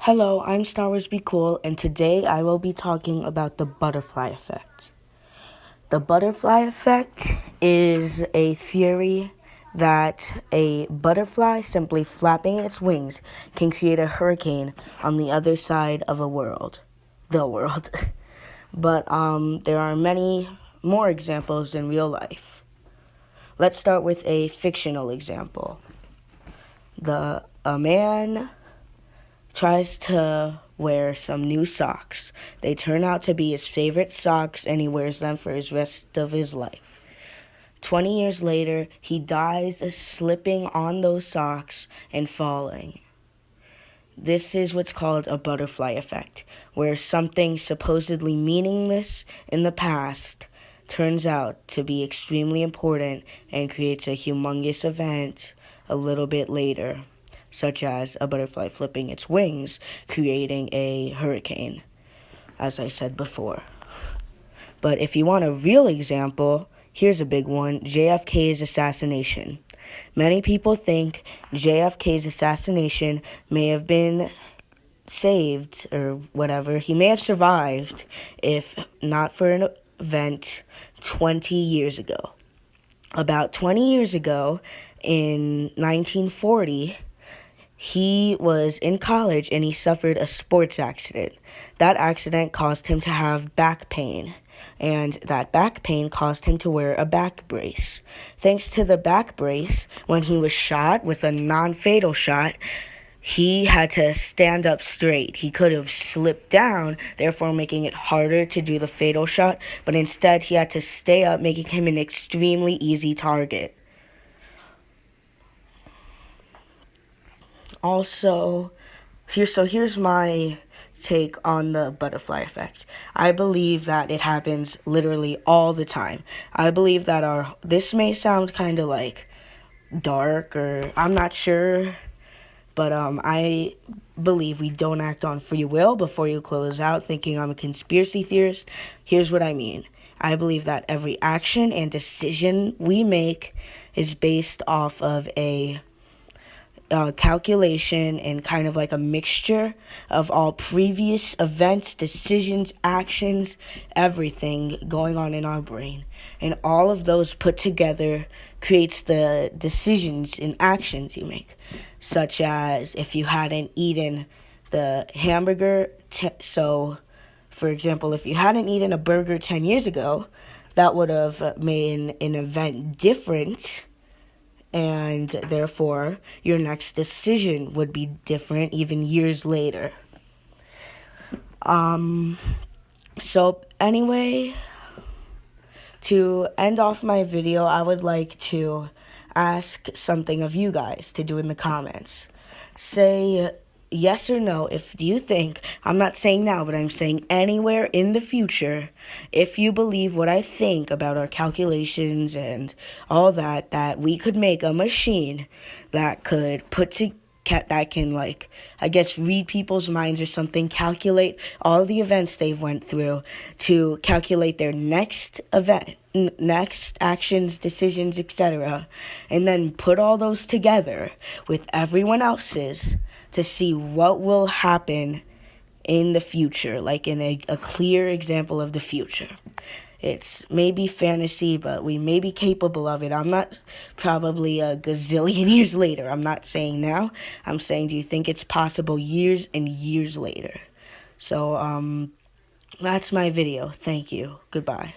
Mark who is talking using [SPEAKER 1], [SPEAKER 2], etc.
[SPEAKER 1] Hello, I'm Star Wars Be Cool, and today I will be talking about the butterfly effect. The butterfly effect is a theory that a butterfly simply flapping its wings can create a hurricane on the other side of the world. But there are many more examples in real life. Let's start with a fictional example. A man tries to wear some new socks. They turn out to be his favorite socks, and he wears them for his rest of his life. 20 years later, he dies slipping on those socks and falling. This is what's called a butterfly effect, where something supposedly meaningless in the past turns out to be extremely important and creates a humongous event a little bit later, such as a butterfly flipping its wings, creating a hurricane, as I said before. But if you want a real example, here's a big one: JFK's assassination. Many people think JFK's assassination may have been saved or whatever. He may have survived if not for an event 20 years ago. About 20 years ago, in 1940, he was in college and he suffered a sports accident. That accident caused him to have back pain, and that back pain caused him to wear a back brace. Thanks to the back brace, when he was shot with a non-fatal shot, he had to stand up straight. He could have slipped down, therefore making it harder to do the fatal shot, but instead he had to stay up, making him an extremely easy target. Also, here's my take on the butterfly effect. I believe that it happens literally all the time. I believe that this may sound kind of like dark, or I'm not sure, but I believe we don't act on free will. Before you close out thinking I'm a conspiracy theorist, here's what I mean. I believe that every action and decision we make is based off of a calculation and kind of like a mixture of all previous events, decisions, actions, everything going on in our brain. And all of those put together creates the decisions and actions you make, such as if you hadn't eaten the hamburger. For example, if you hadn't eaten a burger 10 years ago, that would have made an event different, and therefore your next decision would be different even years later. So anyway, to end off my video, I would like to ask something of you guys to do in the comments. Say yes or no if you think, I'm not saying now, but I'm saying anywhere in the future, if you believe what I think about our calculations and all that we could make a machine that could that can, like, I guess, read people's minds or something, calculate all the events they've went through to calculate their next event, next actions, decisions, etc., and then put all those together with everyone else's to see what will happen in the future, like in a clear example of the future. It's maybe fantasy, but we may be capable of it. I'm not probably a gazillion years later. I'm not saying now. I'm saying, do you think it's possible years and years later? So, that's my video. Thank you. Goodbye.